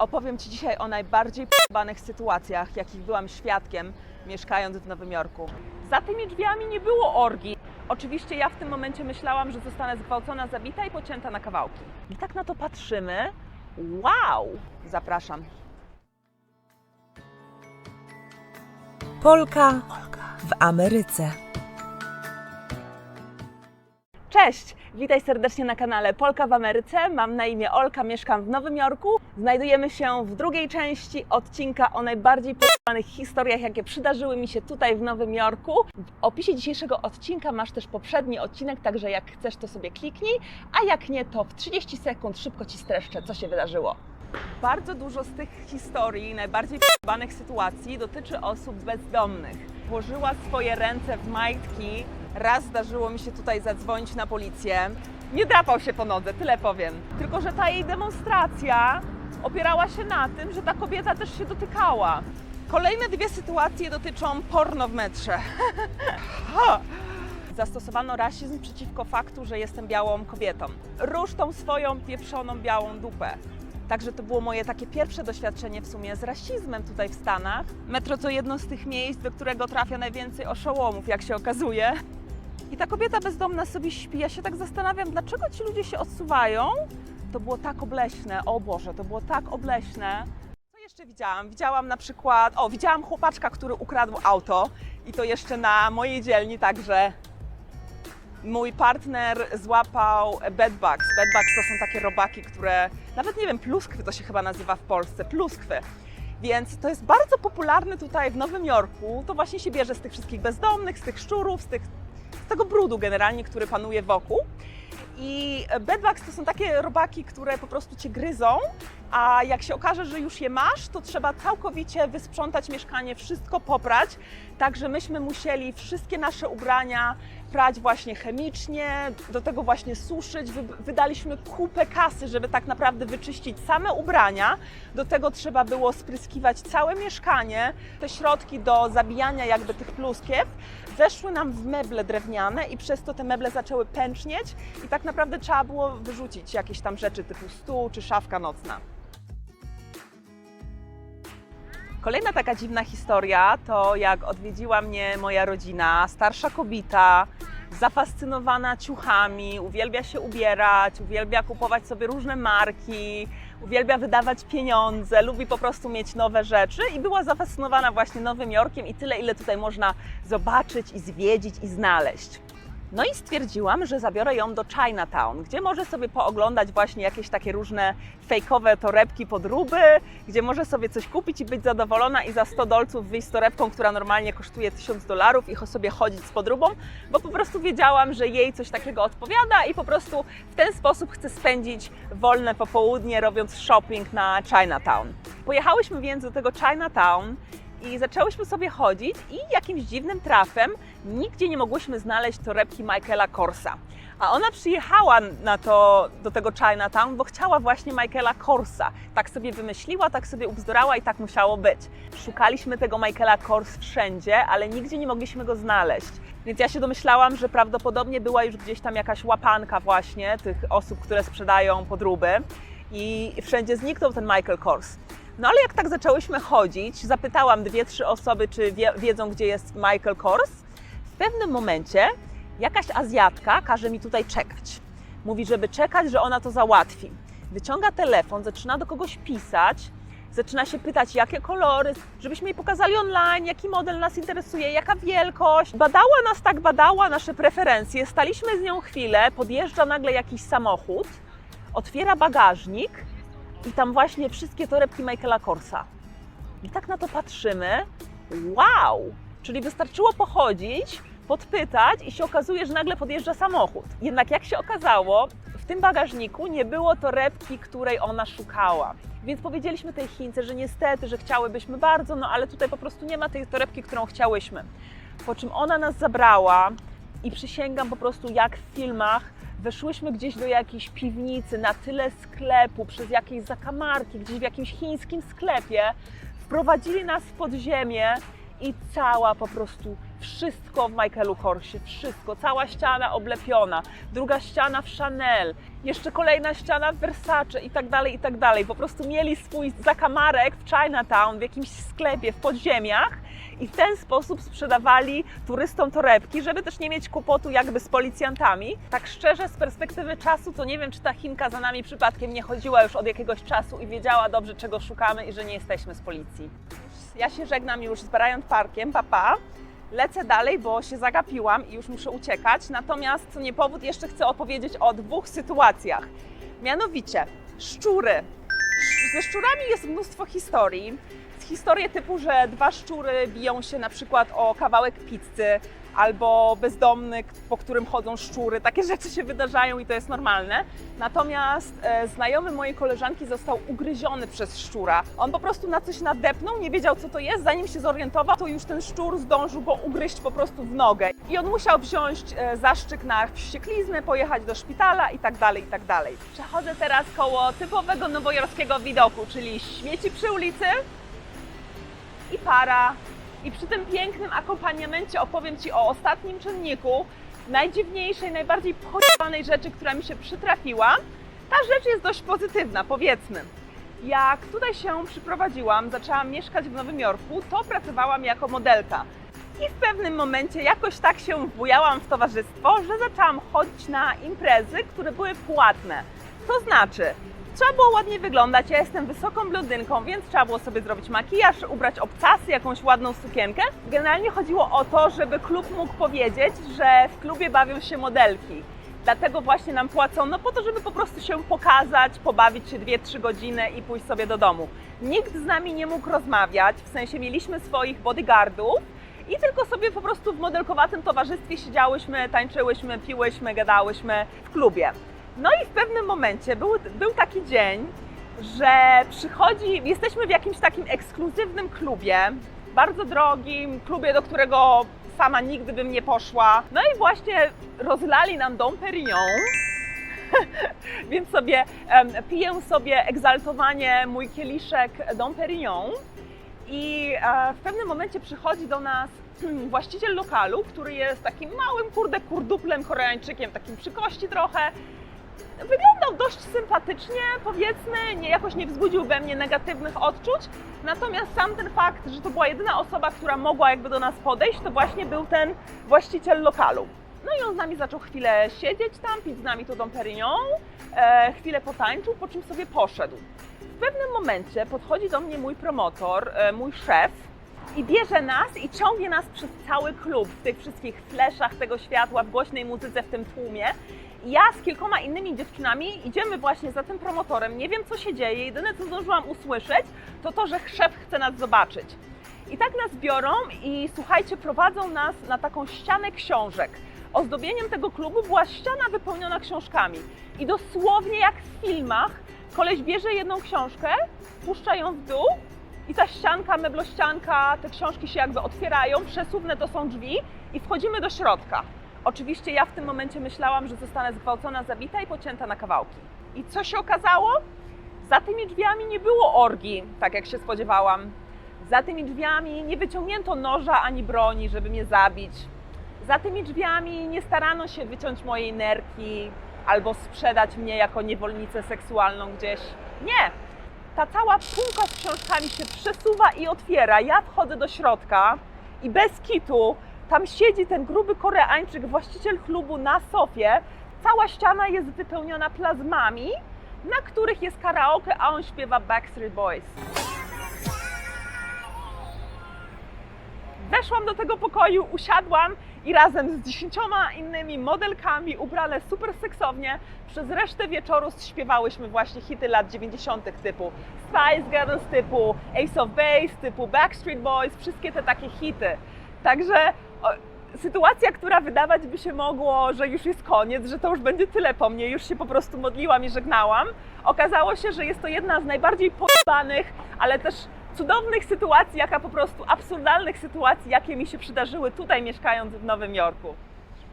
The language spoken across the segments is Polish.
Opowiem Ci dzisiaj o najbardziej p***banych sytuacjach, jakich byłam świadkiem, mieszkając w Nowym Jorku. Za tymi drzwiami nie było orgii. Oczywiście ja w tym momencie myślałam, że zostanę zgwałcona, zabita i pocięta na kawałki. I tak na to patrzymy. Wow! Zapraszam. Polka w Ameryce. Cześć! Witaj serdecznie na kanale Polka w Ameryce. Mam na imię Olka, mieszkam w Nowym Jorku. Znajdujemy się w drugiej części odcinka o najbardziej p***anych historiach, jakie przydarzyły mi się tutaj w Nowym Jorku. W opisie dzisiejszego odcinka masz też poprzedni odcinek, także jak chcesz, to sobie kliknij, a jak nie, to w 30 sekund szybko Ci streszczę, co się wydarzyło. Bardzo dużo z tych historii, najbardziej p***banych sytuacji dotyczy osób bezdomnych. Włożyła swoje ręce w majtki. Raz zdarzyło mi się tutaj zadzwonić na policję. Nie drapał się po nodze, tyle powiem. Tylko że ta jej demonstracja opierała się na tym, że ta kobieta też się dotykała. Kolejne dwie sytuacje dotyczą porno w metrze. Zastosowano rasizm przeciwko faktu, że jestem białą kobietą. Rusz tą swoją pieprzoną białą dupę. Także to było moje takie pierwsze doświadczenie w sumie z rasizmem tutaj w Stanach. Metro to jedno z tych miejsc, do którego trafia najwięcej oszołomów, jak się okazuje. I ta kobieta bezdomna sobie śpi. Ja się tak zastanawiam, dlaczego ci ludzie się odsuwają? To było tak obleśne, o Boże, to było tak obleśne. Co jeszcze widziałam? Widziałam na przykład, widziałam chłopaczka, który ukradł auto i to jeszcze na mojej dzielni, także mój partner złapał bedbugs. Bedbugs to są takie robaki, które, nawet nie wiem, pluskwy to się chyba nazywa w Polsce, pluskwy. Więc to jest bardzo popularne tutaj w Nowym Jorku. To właśnie się bierze z tych wszystkich bezdomnych, z tych szczurów, z tego brudu generalnie, który panuje wokół. I bedbugs to są takie robaki, które po prostu Cię gryzą, a jak się okaże, że już je masz, to trzeba całkowicie wysprzątać mieszkanie, wszystko poprać. Także myśmy musieli wszystkie nasze ubrania prać właśnie chemicznie, do tego właśnie suszyć. Wydaliśmy kupę kasy, żeby tak naprawdę wyczyścić same ubrania. Do tego trzeba było spryskiwać całe mieszkanie. Te środki do zabijania jakby tych pluskiew weszły nam w meble drewniane i przez to te meble zaczęły pęcznieć i tak naprawdę trzeba było wyrzucić jakieś tam rzeczy typu stół czy szafka nocna. Kolejna taka dziwna historia to jak odwiedziła mnie moja rodzina, starsza kobieta, zafascynowana ciuchami, uwielbia się ubierać, uwielbia kupować sobie różne marki, uwielbia wydawać pieniądze, lubi po prostu mieć nowe rzeczy i była zafascynowana właśnie Nowym Jorkiem i tyle, ile tutaj można zobaczyć i zwiedzić i znaleźć. No i stwierdziłam, że zabiorę ją do Chinatown, gdzie może sobie pooglądać właśnie jakieś takie różne fejkowe torebki, podróby, gdzie może sobie coś kupić i być zadowolona i za $100 wyjść z torebką, która normalnie kosztuje $1000 i sobie chodzić z podróbą, bo po prostu wiedziałam, że jej coś takiego odpowiada i po prostu w ten sposób chcę spędzić wolne popołudnie, robiąc shopping na Chinatown. Pojechałyśmy więc do tego Chinatown i zaczęłyśmy sobie chodzić i jakimś dziwnym trafem nigdzie nie mogłyśmy znaleźć torebki Michaela Korsa. A ona przyjechała do tego Chinatown, bo chciała właśnie Michaela Korsa. Tak sobie wymyśliła, tak sobie ubzdurała i tak musiało być. Szukaliśmy tego Michaela Kors wszędzie, ale nigdzie nie mogliśmy go znaleźć. Więc ja się domyślałam, że prawdopodobnie była już gdzieś tam jakaś łapanka właśnie tych osób, które sprzedają podróby i wszędzie zniknął ten Michael Kors. No ale jak tak zaczęłyśmy chodzić, zapytałam 2-3 osoby, czy wiedzą, gdzie jest Michael Kors. W pewnym momencie jakaś Azjatka każe mi tutaj czekać. Mówi, żeby czekać, że ona to załatwi. Wyciąga telefon, zaczyna do kogoś pisać, zaczyna się pytać, jakie kolory, żebyśmy jej pokazali online, jaki model nas interesuje, jaka wielkość. Badała nasze preferencje, staliśmy z nią chwilę, podjeżdża nagle jakiś samochód, otwiera bagażnik, i tam właśnie wszystkie torebki Michaela Korsa. I tak na to patrzymy, wow! Czyli wystarczyło pochodzić, podpytać i się okazuje, że nagle podjeżdża samochód. Jednak jak się okazało, w tym bagażniku nie było torebki, której ona szukała. Więc powiedzieliśmy tej Chince, że niestety, że chciałybyśmy bardzo, no ale tutaj po prostu nie ma tej torebki, którą chciałyśmy. Po czym ona nas zabrała i przysięgam po prostu jak w filmach, weszłyśmy gdzieś do jakiejś piwnicy, na tyle sklepu, przez jakieś zakamarki, gdzieś w jakimś chińskim sklepie. Wprowadzili nas w podziemie i cała po prostu wszystko w Michaelu Korsie, wszystko, cała ściana oblepiona, druga ściana w Chanel, jeszcze kolejna ściana w Versace i tak dalej, i tak dalej. Po prostu mieli swój zakamarek w Chinatown, w jakimś sklepie, w podziemiach i w ten sposób sprzedawali turystom torebki, żeby też nie mieć kłopotu jakby z policjantami. Tak szczerze, z perspektywy czasu, to nie wiem, czy ta Chinka za nami przypadkiem nie chodziła już od jakiegoś czasu i wiedziała dobrze, czego szukamy i że nie jesteśmy z policji. Ja się żegnam już z Bryant Parkiem, pa. Lecę dalej, bo się zagapiłam i już muszę uciekać. Natomiast co nie powód, jeszcze chcę opowiedzieć o dwóch sytuacjach. Mianowicie szczury. Ze szczurami jest mnóstwo historii. Historie typu, że dwa szczury biją się na przykład o kawałek pizzy, albo bezdomny, po którym chodzą szczury. Takie rzeczy się wydarzają i to jest normalne. Natomiast znajomy mojej koleżanki został ugryziony przez szczura. On po prostu na coś nadepnął, nie wiedział co to jest, zanim się zorientował, to już ten szczur zdążył go ugryźć po prostu w nogę. I on musiał wziąć zastrzyk na wściekliznę, pojechać do szpitala i tak dalej, i tak dalej. Przechodzę teraz koło typowego nowojorskiego widoku, czyli śmieci przy ulicy i para. I przy tym pięknym akompaniamencie opowiem Ci o ostatnim czynniku, najdziwniejszej, najbardziej pojebanej rzeczy, która mi się przytrafiła. Ta rzecz jest dość pozytywna, powiedzmy. Jak tutaj się przyprowadziłam, zaczęłam mieszkać w Nowym Jorku, to pracowałam jako modelka. I w pewnym momencie jakoś tak się wbujałam w towarzystwo, że zaczęłam chodzić na imprezy, które były płatne. To znaczy, trzeba było ładnie wyglądać, ja jestem wysoką blondynką, więc trzeba było sobie zrobić makijaż, ubrać obcasy, jakąś ładną sukienkę. Generalnie chodziło o to, żeby klub mógł powiedzieć, że w klubie bawią się modelki. Dlatego właśnie nam płacono po to, żeby po prostu się pokazać, pobawić się 2-3 godziny i pójść sobie do domu. Nikt z nami nie mógł rozmawiać, w sensie mieliśmy swoich bodyguardów i tylko sobie po prostu w modelkowatym towarzystwie siedziałyśmy, tańczyłyśmy, piłyśmy, gadałyśmy w klubie. No i w pewnym momencie był taki dzień, że jesteśmy w jakimś takim ekskluzywnym klubie, bardzo drogim klubie, do którego sama nigdy bym nie poszła. No i właśnie rozlali nam Dom Perignon, więc sobie piję sobie egzaltowanie mój kieliszek Dom Perignon i w pewnym momencie przychodzi do nas właściciel lokalu, który jest takim małym kurduplem Koreańczykiem, takim przy kości trochę. Wyglądał dość sympatycznie, powiedzmy, jakoś nie wzbudził we mnie negatywnych odczuć, natomiast sam ten fakt, że to była jedyna osoba, która mogła jakby do nas podejść, to właśnie był ten właściciel lokalu. No i on z nami zaczął chwilę siedzieć tam, pić z nami to Dom Perignon, chwilę potańczył, po czym sobie poszedł. W pewnym momencie podchodzi do mnie mój promotor, mój szef i bierze nas i ciągnie nas przez cały klub w tych wszystkich fleszach tego światła, w głośnej muzyce, w tym tłumie. I ja z kilkoma innymi dziewczynami idziemy właśnie za tym promotorem, nie wiem co się dzieje, jedyne co zdążyłam usłyszeć to, że szef chce nas zobaczyć. I tak nas biorą i słuchajcie, prowadzą nas na taką ścianę książek. Ozdobieniem tego klubu była ściana wypełniona książkami. I dosłownie jak w filmach, koleś bierze jedną książkę, puszcza ją w dół i ta ścianka, meblościanka, te książki się jakby otwierają, przesuwne to są drzwi i wchodzimy do środka. Oczywiście ja w tym momencie myślałam, że zostanę zgwałcona, zabita i pocięta na kawałki. I co się okazało? Za tymi drzwiami nie było orgii, tak jak się spodziewałam. Za tymi drzwiami nie wyciągnięto noża ani broni, żeby mnie zabić. Za tymi drzwiami nie starano się wyciąć mojej nerki albo sprzedać mnie jako niewolnicę seksualną gdzieś. Nie! Ta cała półka z książkami się przesuwa i otwiera. Ja wchodzę do środka i bez kitu tam siedzi ten gruby Koreańczyk, właściciel klubu na sofie. Cała ściana jest wypełniona plazmami, na których jest karaoke, a on śpiewa Backstreet Boys. Weszłam do tego pokoju, usiadłam i razem z 10 innymi modelkami ubrane super seksownie przez resztę wieczoru śpiewałyśmy właśnie hity lat 90. typu Spice Girls, typu Ace of Base, typu Backstreet Boys, wszystkie te takie hity. Także sytuacja, która wydawać by się mogło, że już jest koniec, że to już będzie tyle po mnie, już się po prostu modliłam i żegnałam. Okazało się, że jest to jedna z najbardziej podobanych, ale też cudownych sytuacji, absurdalnych sytuacji, jakie mi się przydarzyły tutaj mieszkając w Nowym Jorku.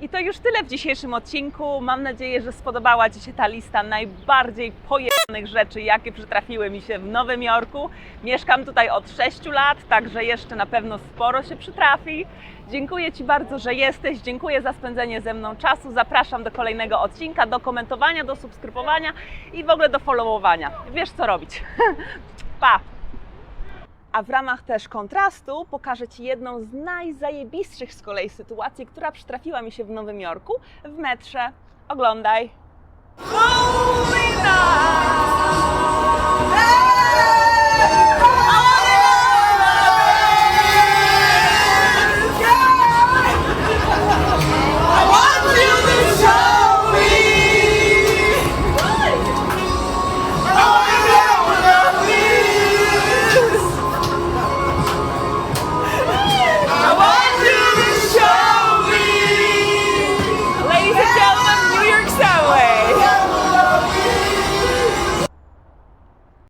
I to już tyle w dzisiejszym odcinku. Mam nadzieję, że spodobała Ci się ta lista najbardziej pojebanych rzeczy, jakie przytrafiły mi się w Nowym Jorku. Mieszkam tutaj od 6 lat, także jeszcze na pewno sporo się przytrafi. Dziękuję Ci bardzo, że jesteś. Dziękuję za spędzenie ze mną czasu. Zapraszam do kolejnego odcinka, do komentowania, do subskrybowania i w ogóle do followowania. Wiesz, co robić. Pa! A w ramach też kontrastu pokażę Ci jedną z najzajebistszych z kolei sytuacji, która przytrafiła mi się w Nowym Jorku w metrze. Oglądaj!